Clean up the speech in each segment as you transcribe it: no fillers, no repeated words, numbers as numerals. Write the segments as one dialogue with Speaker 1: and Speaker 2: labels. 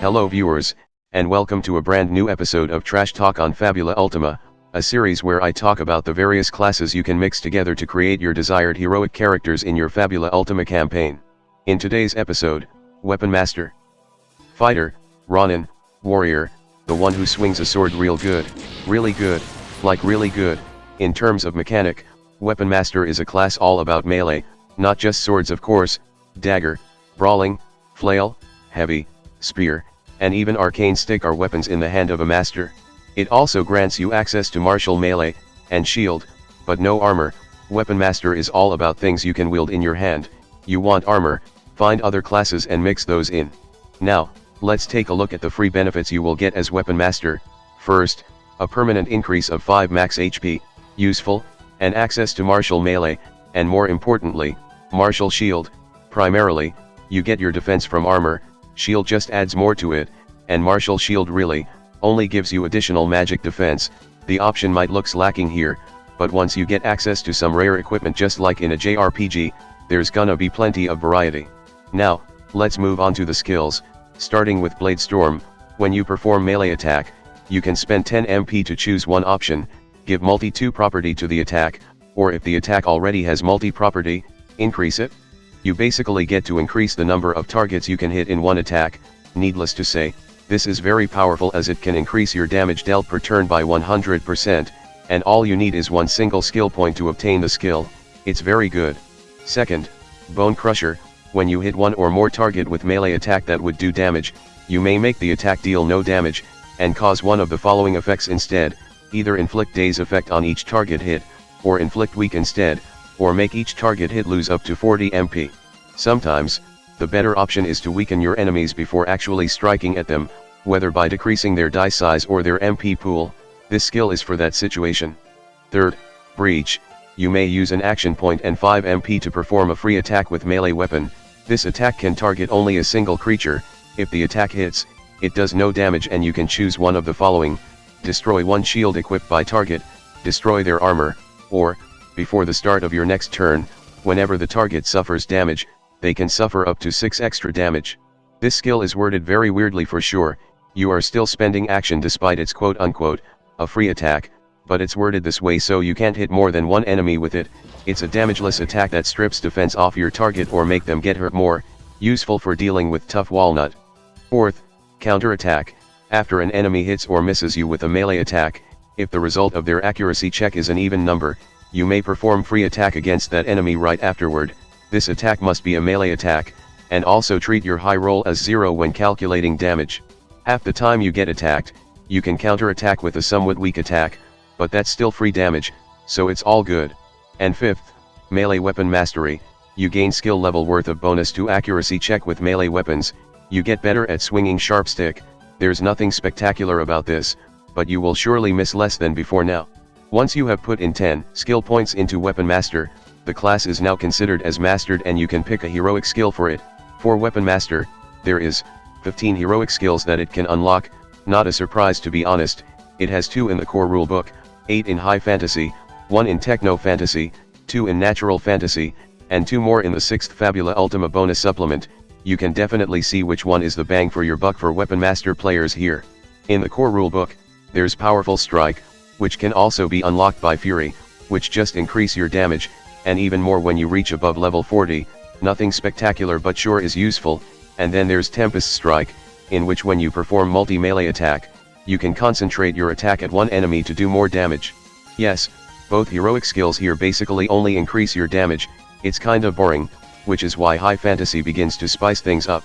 Speaker 1: Hello viewers, and welcome to a brand new episode of Trashtalk on Fabula Ultima, a series where I talk about the various classes you can mix together to create your desired heroic characters in your Fabula Ultima campaign. In today's episode, Weaponmaster. Fighter, Ronin, Warrior, the one who swings a sword really good, like really good. In terms of mechanic, Weaponmaster is a class all about melee, not just swords of course, dagger, brawling, flail, heavy, spear, and even arcane stick are weapons in the hand of a master. It also grants you access to martial melee, and shield, but no armor. Weaponmaster is all about things you can wield in your hand. You want armor, find other classes and mix those in. Now, let's take a look at the free benefits you will get as Weaponmaster. First, a permanent increase of 5 max HP, useful, and access to martial melee, and more importantly, martial shield. Primarily, you get your defense from armor, shield just adds more to it, and martial shield really only gives you additional magic defense. The option might looks lacking here, but once you get access to some rare equipment just like in a JRPG, there's gonna be plenty of variety. Now, let's move on to the skills, starting with Blade Storm. When you perform melee attack, you can spend 10 MP to choose one option, give multi-2 property to the attack, or if the attack already has multi-property, increase it. You basically get to increase the number of targets you can hit in one attack. Needless to say, this is very powerful as it can increase your damage dealt per turn by 100%, and all you need is one single skill point to obtain the skill. It's very good. Second, Bone Crusher. When you hit one or more target with melee attack that would do damage, you may make the attack deal no damage, and cause one of the following effects instead: either inflict daze effect on each target hit, or inflict weak instead, or make each target hit lose up to 40 MP. Sometimes, the better option is to weaken your enemies before actually striking at them, whether by decreasing their die size or their MP pool. This skill is for that situation. Third, Breach. You may use an action point and 5 MP to perform a free attack with melee weapon. This attack can target only a single creature. If the attack hits, it does no damage and you can choose one of the following: destroy one shield equipped by target, destroy their armor, or, before the start of your next turn, whenever the target suffers damage, they can suffer up to 6 extra damage. This skill is worded very weirdly for sure. You are still spending action despite its quote-unquote, a free attack, but it's worded this way so you can't hit more than one enemy with it. It's a damageless attack that strips defense off your target or make them get hurt more, useful for dealing with tough walnut. Fourth, Counter-attack. After an enemy hits or misses you with a melee attack, if the result of their accuracy check is an even number, you may perform free attack against that enemy right afterward. This attack must be a melee attack, and also treat your high roll as 0 when calculating damage. Half the time you get attacked, you can counter-attack with a somewhat weak attack, but that's still free damage, so it's all good. And fifth, Melee Weapon Mastery. You gain skill level worth of bonus to accuracy check with melee weapons. You get better at swinging sharp stick. There's nothing spectacular about this, but you will surely miss less than before now. Once you have put in 10 skill points into Weaponmaster, the class is now considered as mastered and you can pick a heroic skill for it. For Weaponmaster, there is 15 heroic skills that it can unlock. Not a surprise to be honest. It has 2 in the core rulebook, 8 in high fantasy, 1 in techno fantasy, 2 in natural fantasy, and 2 more in the 6th Fabula Ultima bonus supplement. You can definitely see which one is the bang for your buck for Weaponmaster players here. In the core rulebook, there's Powerful Strike, which can also be unlocked by Fury, which just increase your damage, and even more when you reach above level 40, nothing spectacular but sure is useful. And then there's Tempest Strike, in which when you perform multi-melee attack, you can concentrate your attack at one enemy to do more damage. Yes, both heroic skills here basically only increase your damage. It's kind of boring, which is why high fantasy begins to spice things up.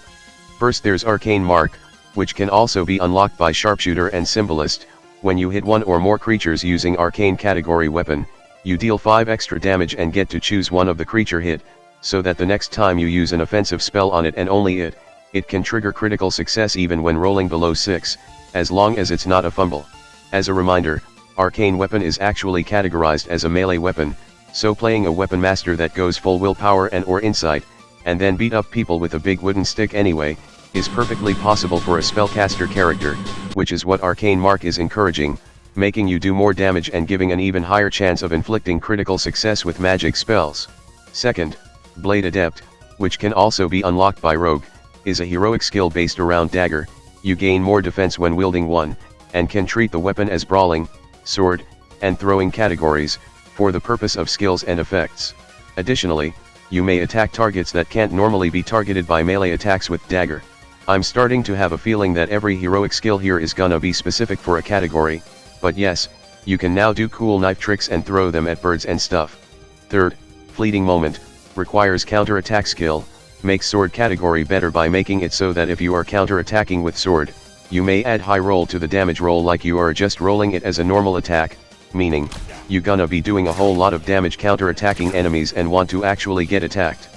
Speaker 1: First there's Arcane Mark, which can also be unlocked by Sharpshooter and Symbolist. When you hit one or more creatures using arcane category weapon, you deal 5 extra damage and get to choose one of the creature hit, so that the next time you use an offensive spell on it and only it can trigger critical success even when rolling below 6, as long as it's not a fumble. As a reminder, arcane weapon is actually categorized as a melee weapon, so playing a Weaponmaster that goes full willpower and or insight, and then beat up people with a big wooden stick anyway, is perfectly possible for a spellcaster character, which is what Arcane Mark is encouraging, making you do more damage and giving an even higher chance of inflicting critical success with magic spells. Second, Blade Adept, which can also be unlocked by Rogue, is a heroic skill based around dagger. you gain more defense when wielding one, and can treat the weapon as brawling, sword, and throwing categories, for the purpose of skills and effects. Additionally, you may attack targets that can't normally be targeted by melee attacks with dagger. I'm starting to have a feeling that every heroic skill here is gonna be specific for a category, but yes, you can now do cool knife tricks and throw them at birds and stuff. Third, Fleeting Moment, requires counter-attack skill, makes sword category better by making it so that if you are counter-attacking with sword, you may add high roll to the damage roll like you are just rolling it as a normal attack, meaning, you gonna be doing a whole lot of damage counter-attacking enemies and want to actually get attacked.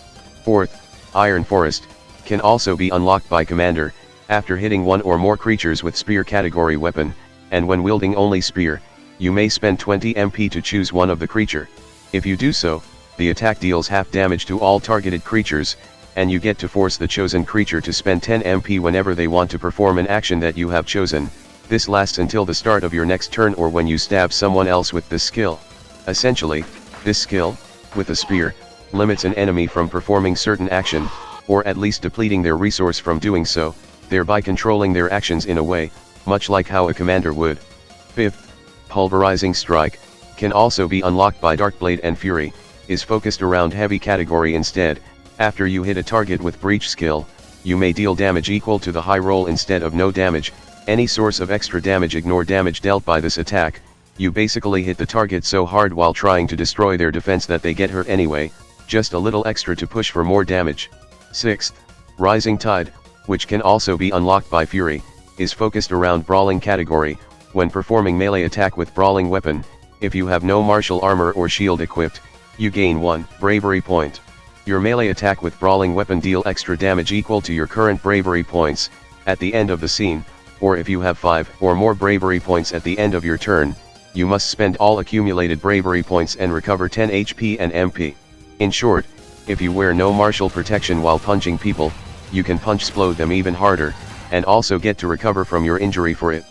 Speaker 1: Fourth, Iron Forest, can also be unlocked by commander, after hitting one or more creatures with spear category weapon, and when wielding only spear, you may spend 20 MP to choose one of the creature. If you do so, the attack deals half damage to all targeted creatures, and you get to force the chosen creature to spend 10 MP whenever they want to perform an action that you have chosen. This lasts until the start of your next turn or when you stab someone else with this skill. Essentially, this skill, with a spear, limits an enemy from performing certain action, or at least depleting their resource from doing so, thereby controlling their actions in a way, much like how a commander would. Fifth, Pulverizing Strike, can also be unlocked by Darkblade and Fury, is focused around heavy category instead. After you hit a target with Breach skill, you may deal damage equal to the high roll instead of no damage. Any source of extra damage ignore damage dealt by this attack. You basically hit the target so hard while trying to destroy their defense that they get hurt anyway, just a little extra to push for more damage. Sixth, Rising Tide, which can also be unlocked by Fury, is focused around brawling category. When performing melee attack with brawling weapon, if you have no martial armor or shield equipped, you gain 1 bravery point. Your melee attack with brawling weapon deal extra damage equal to your current bravery points at the end of the scene, or if you have 5 or more bravery points at the end of your turn, you must spend all accumulated bravery points and recover 10 HP and MP. In short, if you wear no martial protection while punching people, you can punch explode them even harder, and also get to recover from your injury for it.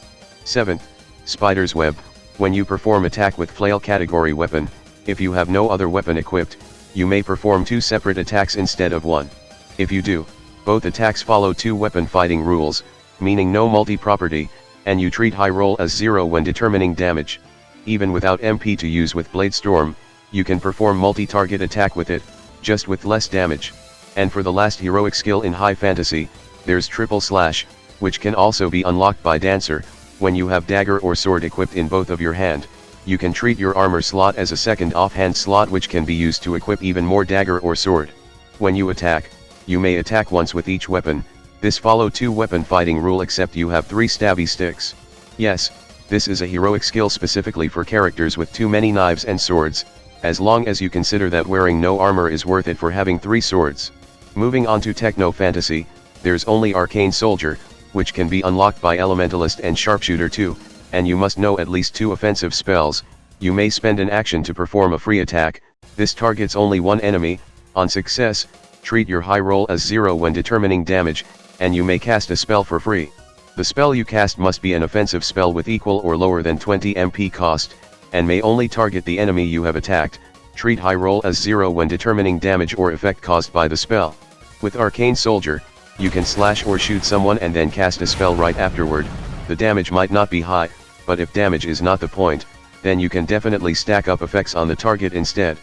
Speaker 1: 7th, Spider's Web, when you perform attack with flail category weapon, if you have no other weapon equipped, you may perform 2 separate attacks instead of 1. If you do, both attacks follow 2 weapon fighting rules, meaning no multi-property, and you treat high roll as 0 when determining damage. Even without MP to use with Blade Storm, you can perform multi-target attack with it, just with less damage. And for the last heroic skill in high fantasy, there's Triple Slash, which can also be unlocked by Dancer. When you have dagger or sword equipped in both of your hand, you can treat your armor slot as a second offhand slot which can be used to equip even more dagger or sword. When you attack, you may attack once with each weapon. This follow 2 weapon fighting rule except you have 3 stabby sticks. Yes, this is a heroic skill specifically for characters with too many knives and swords, as long as you consider that wearing no armor is worth it for having 3 swords. Moving on to Techno Fantasy, there's only Arcane Soldier, which can be unlocked by Elementalist and Sharpshooter too, and you must know at least 2 offensive spells. You may spend an action to perform a free attack. This targets only one enemy. On success, treat your high roll as 0 when determining damage, and you may cast a spell for free. The spell you cast must be an offensive spell with equal or lower than 20 MP cost, and may only target the enemy you have attacked. Treat high roll as 0 when determining damage or effect caused by the spell. With Arcane Soldier, you can slash or shoot someone and then cast a spell right afterward. The damage might not be high, but if damage is not the point, then you can definitely stack up effects on the target instead.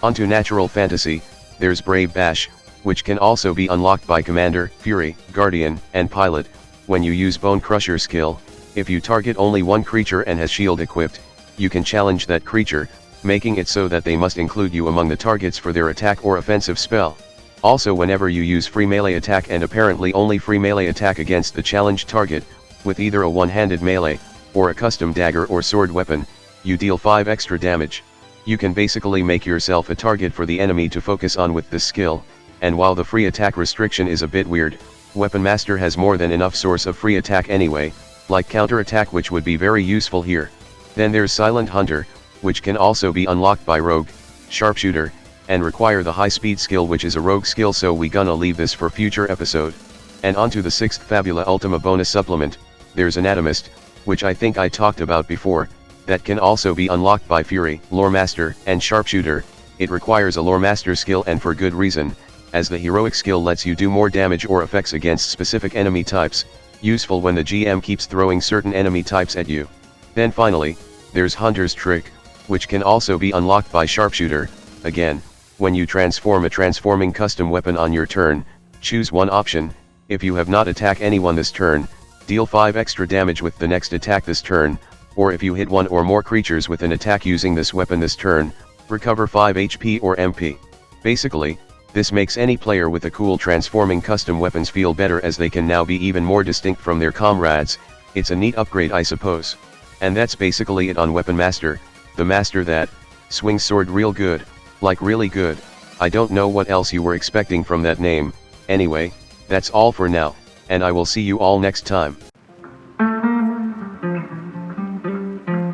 Speaker 1: Onto Natural Fantasy, there's Brave Bash, which can also be unlocked by Commander, Fury, Guardian, and Pilot. When you use Bone Crusher skill, if you target only one creature and has shield equipped, you can challenge that creature, making it so that they must include you among the targets for their attack or offensive spell. Also, whenever you use free melee attack and apparently only free melee attack against the challenged target, with either a one-handed melee, or a custom dagger or sword weapon, you deal 5 extra damage. You can basically make yourself a target for the enemy to focus on with this skill, and while the free attack restriction is a bit weird, Weaponmaster has more than enough source of free attack anyway, like counter attack, which would be very useful here. Then there's Silent Hunter, which can also be unlocked by Rogue, Sharpshooter, and require the high speed skill, which is a rogue skill, so we gonna leave this for future episode. And onto the 6th Fabula Ultima bonus supplement, there's Anatomist, which I think I talked about before, that can also be unlocked by Fury, Loremaster, and Sharpshooter. It requires a Loremaster skill, and for good reason, as the heroic skill lets you do more damage or effects against specific enemy types. useful when the GM keeps throwing certain enemy types at you. Then finally, there's Hunter's Trick, which can also be unlocked by Sharpshooter. Again, when you transform a transforming custom weapon on your turn, choose one option. If you have not attacked anyone this turn, deal 5 extra damage with the next attack this turn, or if you hit one or more creatures with an attack using this weapon this turn, recover 5 HP or MP. Basically, this makes any player with a cool transforming custom weapons feel better, as they can now be even more distinct from their comrades. It's a neat upgrade, I suppose. And that's basically it on Weaponmaster, the master that swings sword real good, like really good. I don't know what else you were expecting from that name. Anyway, that's all for now, and I will see you all next time.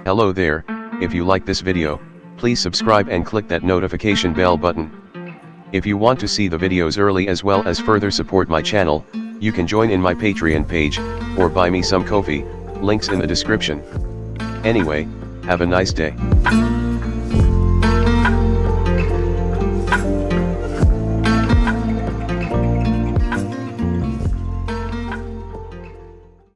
Speaker 1: Hello there. If you like this video, please subscribe and click that notification bell button. If you want to see the videos early as well as further support my channel, you can join in my Patreon page, or buy me some coffee, links in the description. Anyway, have a nice day.